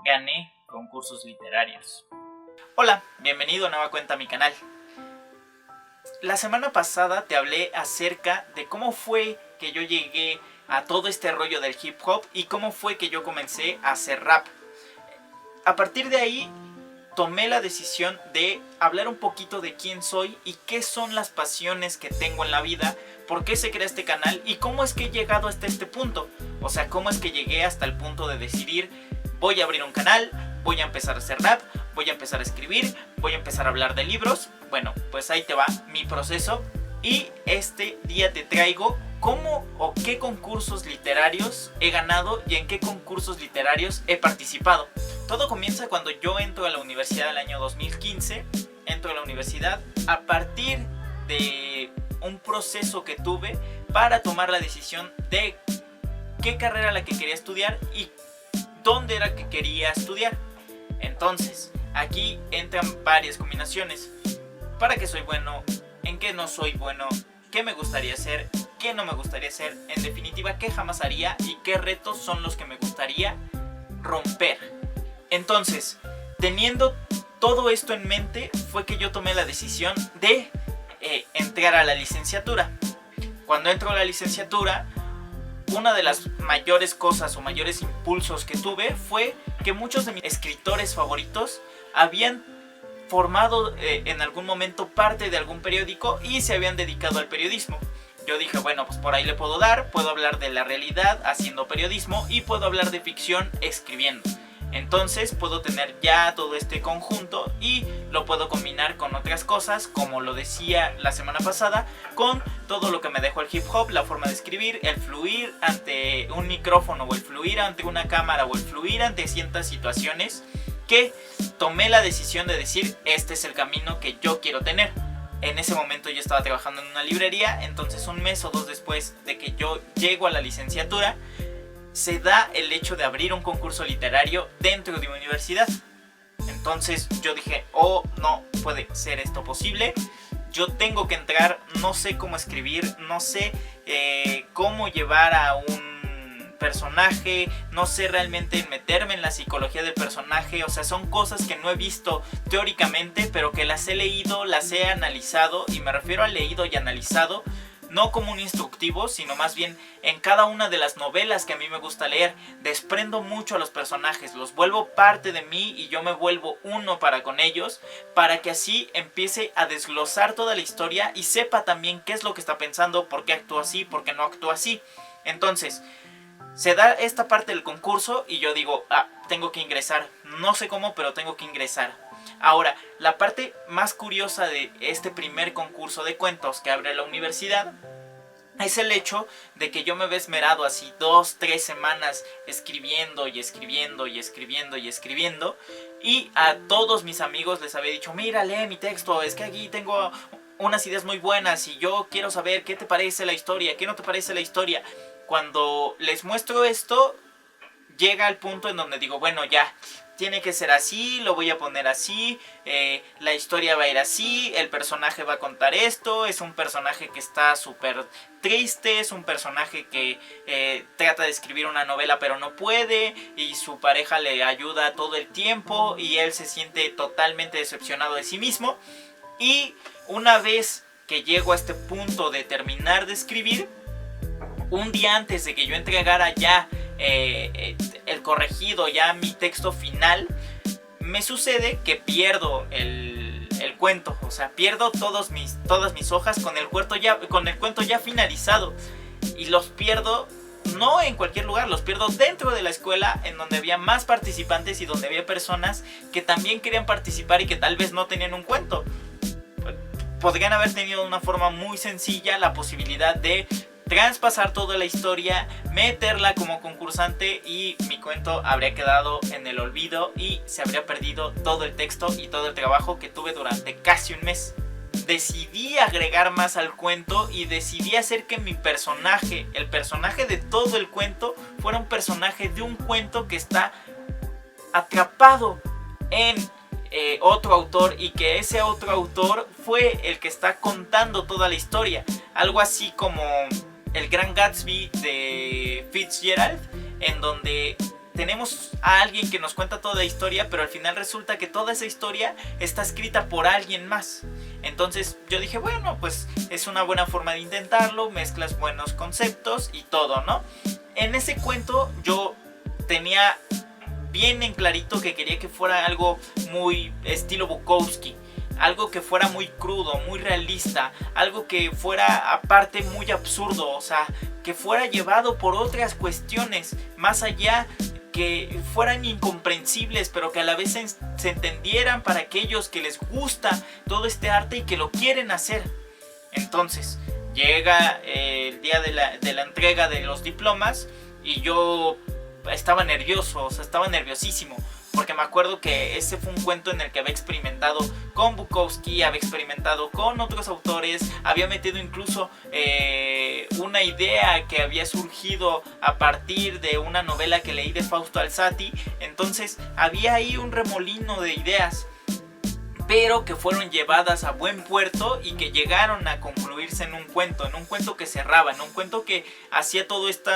gané concursos literarios. Hola, bienvenido a nueva cuenta a mi canal. La semana pasada te hablé acerca de cómo fue que yo llegué a todo este rollo del hip hop y cómo fue que yo comencé a hacer rap. A partir de ahí tomé la decisión de hablar un poquito de quién soy y qué son las pasiones que tengo en la vida, por qué se crea este canal y cómo es que he llegado hasta este punto. O sea, cómo es que llegué hasta el punto de decidir: voy a abrir un canal, voy a empezar a hacer rap, voy a empezar a escribir, voy a empezar a hablar de libros. Bueno, pues ahí te va mi proceso. Y este día te traigo cómo o qué concursos literarios he ganado y en qué concursos literarios he participado. Todo comienza cuando yo entro a la universidad del año 2015. Entro a la universidad a partir de un proceso que tuve para tomar la decisión de qué carrera era la que quería estudiar y dónde era que quería estudiar. Entonces, aquí entran varias combinaciones. ¿Para qué soy bueno? ¿En qué no soy bueno? ¿Qué me gustaría hacer? ¿Qué no me gustaría hacer? En definitiva, ¿qué jamás haría? ¿Y qué retos son los que me gustaría romper? Entonces, teniendo todo esto en mente, fue que yo tomé la decisión de entrar a la licenciatura. Cuando entro a la licenciatura, una de las mayores cosas o mayores impulsos que tuve fue que muchos de mis escritores favoritos habían formado en algún momento parte de algún periódico y se habían dedicado al periodismo. Yo dije, bueno, pues por ahí le puedo dar, puedo hablar de la realidad haciendo periodismo y puedo hablar de ficción escribiendo. Entonces puedo tener ya todo este conjunto y lo puedo combinar con otras cosas, como lo decía la semana pasada, con todo lo que me dejó el hip hop, la forma de escribir, el fluir ante un micrófono o el fluir ante una cámara o el fluir ante ciertas situaciones, que tomé la decisión de decir, este es el camino que yo quiero tener. En ese momento yo estaba trabajando en una librería, entonces un mes o dos después de que yo llego a la licenciatura, se da el hecho de abrir un concurso literario dentro de una universidad. Entonces yo dije, oh, no puede ser esto posible, yo tengo que entrar, no sé cómo escribir, no sé cómo llevar a un personaje, no sé realmente meterme en la psicología del personaje. O sea, son cosas que no he visto teóricamente, pero que las he leído, las he analizado, y me refiero a leído y analizado no como un instructivo, sino más bien en cada una de las novelas que a mí me gusta leer, desprendo mucho a los personajes, los vuelvo parte de mí y yo me vuelvo uno para con ellos, para que así empiece a desglosar toda la historia y sepa también qué es lo que está pensando, por qué actúa así, por qué no actúa así. Entonces, se da esta parte del concurso y yo digo, tengo que ingresar, no sé cómo, pero tengo que ingresar. Ahora, la parte más curiosa de este primer concurso de cuentos que abre la universidad es el hecho de que yo me había esmerado así 2-3 semanas escribiendo y escribiendo y escribiendo y escribiendo, y a todos mis amigos les había dicho, mira, lee mi texto, es que aquí tengo unas ideas muy buenas y yo quiero saber qué te parece la historia, qué no te parece la historia. Cuando les muestro esto, llega al punto en donde digo, bueno, ya, tiene que ser así, lo voy a poner así, la historia va a ir así, el personaje va a contar esto, es un personaje que está súper triste, es un personaje que trata de escribir una novela pero no puede, y su pareja le ayuda todo el tiempo y él se siente totalmente decepcionado de sí mismo. Y una vez que llego a este punto de terminar de escribir, un día antes de que yo entregara ya el corregido, ya mi texto final, me sucede que pierdo el cuento. O sea, pierdo todas mis hojas con el cuento ya finalizado. Y los pierdo no en cualquier lugar, los pierdo dentro de la escuela, en donde había más participantes y donde había personas que también querían participar y que tal vez no tenían un cuento. Podrían haber tenido de una forma muy sencilla la posibilidad de traspasar toda la historia, meterla como concursante, y mi cuento habría quedado en el olvido y se habría perdido todo el texto y todo el trabajo que tuve durante casi un mes. Decidí agregar más al cuento y decidí hacer que mi personaje, el personaje de todo el cuento, fuera un personaje de un cuento que está atrapado en otro autor, y que ese otro autor fue el que está contando toda la historia. Algo así como El Gran Gatsby de Fitzgerald, en donde tenemos a alguien que nos cuenta toda la historia, pero al final resulta que toda esa historia está escrita por alguien más. Entonces yo dije, bueno, pues es una buena forma de intentarlo, mezclas buenos conceptos y todo, ¿no? En ese cuento yo tenía bien en clarito que quería que fuera algo muy estilo Bukowski, algo que fuera muy crudo, muy realista, algo que fuera aparte muy absurdo, o sea, que fuera llevado por otras cuestiones más allá, que fueran incomprensibles, pero que a la vez se entendieran para aquellos que les gusta todo este arte y que lo quieren hacer. Entonces llega el día de la entrega de los diplomas y yo estaba nervioso, o sea, estaba nerviosísimo, porque me acuerdo que ese fue un cuento en el que había experimentado con Bukowski, había experimentado con otros autores, había metido incluso una idea que había surgido a partir de una novela que leí de Fausto Alzati. Entonces había ahí un remolino de ideas, pero que fueron llevadas a buen puerto y que llegaron a concluirse en un cuento que cerraba, en un cuento que hacía todo este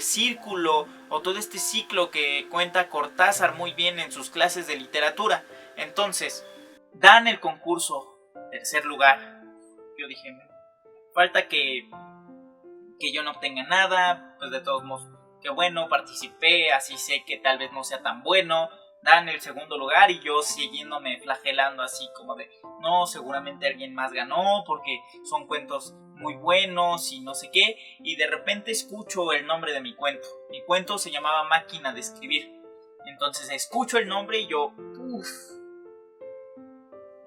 círculo o todo este ciclo que cuenta Cortázar muy bien en sus clases de literatura. Entonces, dan el concurso, tercer lugar. Yo dije, falta que yo no obtenga nada, pues de todos modos, que bueno, participé, así sé que tal vez no sea tan bueno. Dan el segundo lugar y yo siguiéndome flagelando así como de no, seguramente alguien más ganó porque son cuentos muy buenos y no sé qué. Y de repente escucho el nombre de mi cuento. Mi cuento se llamaba Máquina de Escribir. Entonces escucho el nombre y yo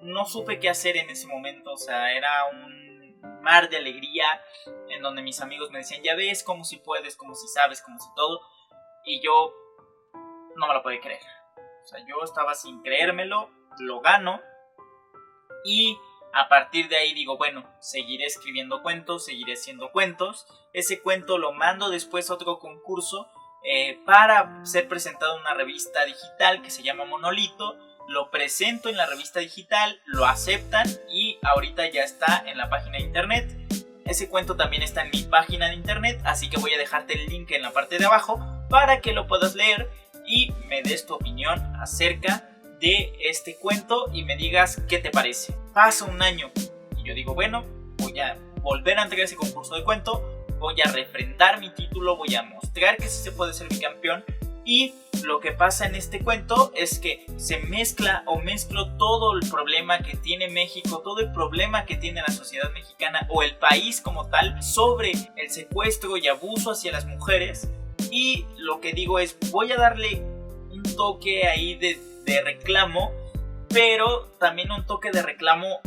no supe qué hacer en ese momento. O sea, era un mar de alegría en donde mis amigos me decían, ya ves, como si puedes, como si sabes, como si todo. Y yo no me lo podía creer. O sea, yo estaba sin creérmelo, lo gano y a partir de ahí digo, bueno, seguiré escribiendo cuentos, seguiré haciendo cuentos. Ese cuento lo mando después a otro concurso para ser presentado en una revista digital que se llama Monolito. Lo presento en la revista digital, lo aceptan y ahorita ya está en la página de internet. Ese cuento también está en mi página de internet, así que voy a dejarte el link en la parte de abajo para que lo puedas leer y me des tu opinión acerca de este cuento y me digas qué te parece. Pasa un año y yo digo, bueno, voy a volver a entregar ese concurso de cuento, voy a refrendar mi título, voy a mostrar que sí se puede ser bicampeón. Y lo que pasa en este cuento es que se mezclo todo el problema que tiene México, todo el problema que tiene la sociedad mexicana o el país como tal sobre el secuestro y abuso hacia las mujeres. Y lo que digo es, voy a darle un toque ahí de reclamo, pero también un toque de reclamo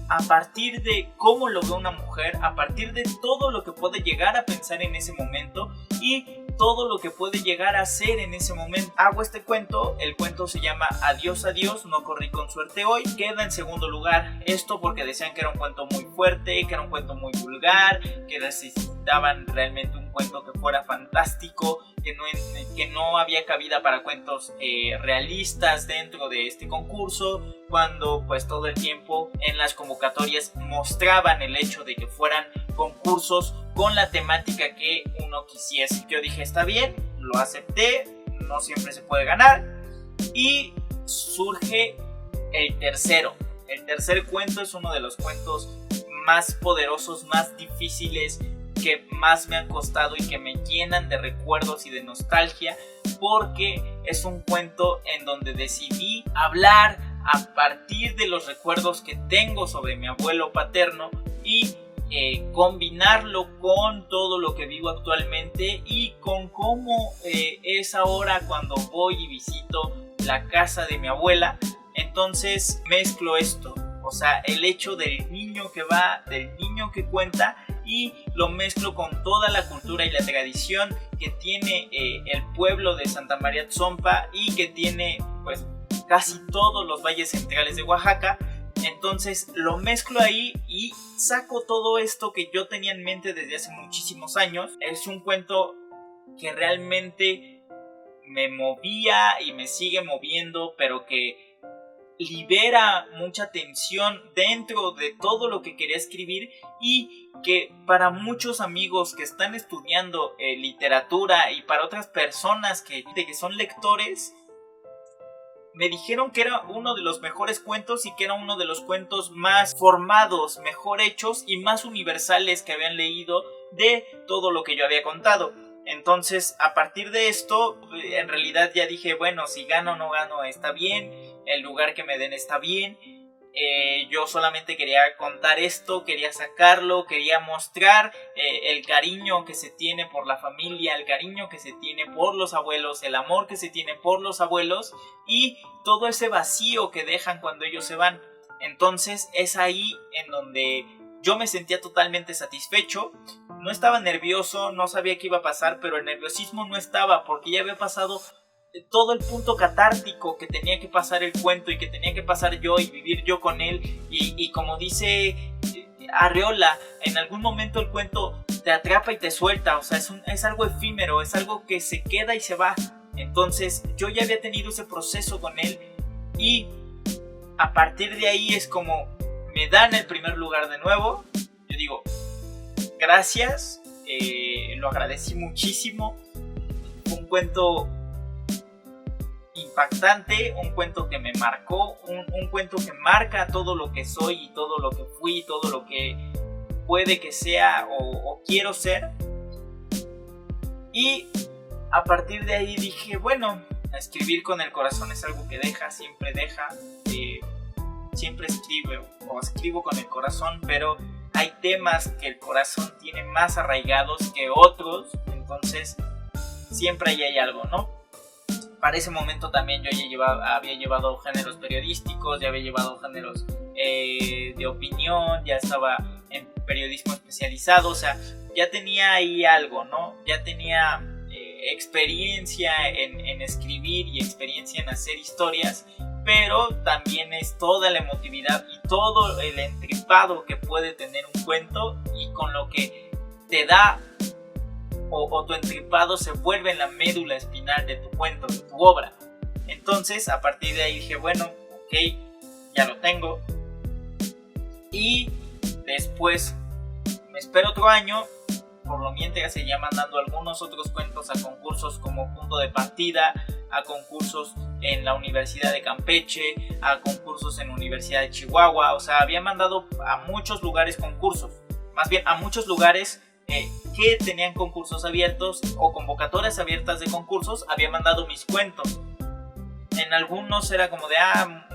a partir de cómo lo ve una mujer, a partir de todo lo que puede llegar a pensar en ese momento y todo lo que puede llegar a hacer en ese momento. Hago este cuento, el cuento se llama Adiós, adiós, no corrí con suerte hoy. Queda en segundo lugar esto porque decían que era un cuento muy fuerte, que era un cuento muy vulgar, que necesitaban realmente un cuento que fuera fantástico, que no había cabida para cuentos realistas dentro de este concurso, cuando pues todo el tiempo en las convocatorias mostraban el hecho de que fueran concursos con la temática que uno quisiese. Yo dije, está bien, lo acepté, no siempre se puede ganar. Y surge el tercero. El tercer cuento es uno de los cuentos más poderosos, más difíciles, que más me han costado y que me llenan de recuerdos y de nostalgia, porque es un cuento en donde decidí hablar a partir de los recuerdos que tengo sobre mi abuelo paterno y combinarlo con todo lo que vivo actualmente y con cómo es ahora cuando voy y visito la casa de mi abuela. Entonces mezclo esto, o sea, el hecho del niño que va, del niño que cuenta, y lo mezclo con toda la cultura y la tradición que tiene el pueblo de Santa María Tzompa y que tiene pues casi todos los valles centrales de Oaxaca. Entonces lo mezclo ahí y saco todo esto que yo tenía en mente desde hace muchísimos años. Es un cuento que realmente me movía y me sigue moviendo, pero que libera mucha tensión dentro de todo lo que quería escribir, y que para muchos amigos que están estudiando literatura y para otras personas que son lectores, me dijeron que era uno de los mejores cuentos y que era uno de los cuentos más formados, mejor hechos y más universales que habían leído de todo lo que yo había contado. Entonces, a partir de esto, en realidad ya dije, bueno, si gano o no gano está bien, el lugar que me den está bien. Yo solamente quería contar esto, quería sacarlo, quería mostrar el cariño que se tiene por la familia, el cariño que se tiene por los abuelos, el amor que se tiene por los abuelos y todo ese vacío que dejan cuando ellos se van. Entonces es ahí en donde yo me sentía totalmente satisfecho. No estaba nervioso, no sabía qué iba a pasar, pero el nerviosismo no estaba, porque ya había pasado todo el punto catártico que tenía que pasar el cuento y que tenía que pasar yo y vivir yo con él. Y como dice Arriola, en algún momento el cuento te atrapa y te suelta, o sea, es algo efímero, es algo que se queda y se va. Entonces yo ya había tenido ese proceso con él y a partir de ahí es como me dan el primer lugar de nuevo. Yo digo, gracias, lo agradecí muchísimo. Fue un cuento impactante, un cuento que me marcó, un cuento que marca todo lo que soy y todo lo que fui, todo lo que puede que sea o quiero ser. Y a partir de ahí dije, bueno, escribir con el corazón es algo que siempre deja, siempre escribo con el corazón, pero hay temas que el corazón tiene más arraigados que otros, entonces siempre ahí hay algo, ¿no? Para ese momento también yo ya había llevado géneros periodísticos, ya había llevado géneros de opinión, ya estaba en periodismo especializado, o sea, ya tenía ahí algo, ¿no? Ya tenía experiencia en escribir y experiencia en hacer historias, pero también es toda la emotividad y todo el entripado que puede tener un cuento y con lo que te da o tu entripado se vuelve en la médula espinal de tu cuento, de tu obra. Entonces, a partir de ahí dije, bueno, ok, ya lo tengo. Y después me espero otro año. Por lo mientras seguía mandando algunos otros cuentos a concursos como Punto de Partida, a concursos en la Universidad de Campeche, a concursos en la Universidad de Chihuahua. O sea, había mandado a muchos lugares concursos. Más bien, a muchos lugares que tenían concursos abiertos o convocatorias abiertas de concursos, había mandado mis cuentos. En algunos era como de,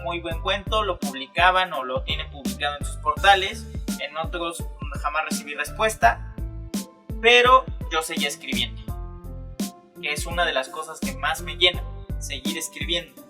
muy buen cuento, lo publicaban o lo tienen publicado en sus portales. En otros jamás recibí respuesta, pero yo seguía escribiendo, que es una de las cosas que más me llena, seguir escribiendo.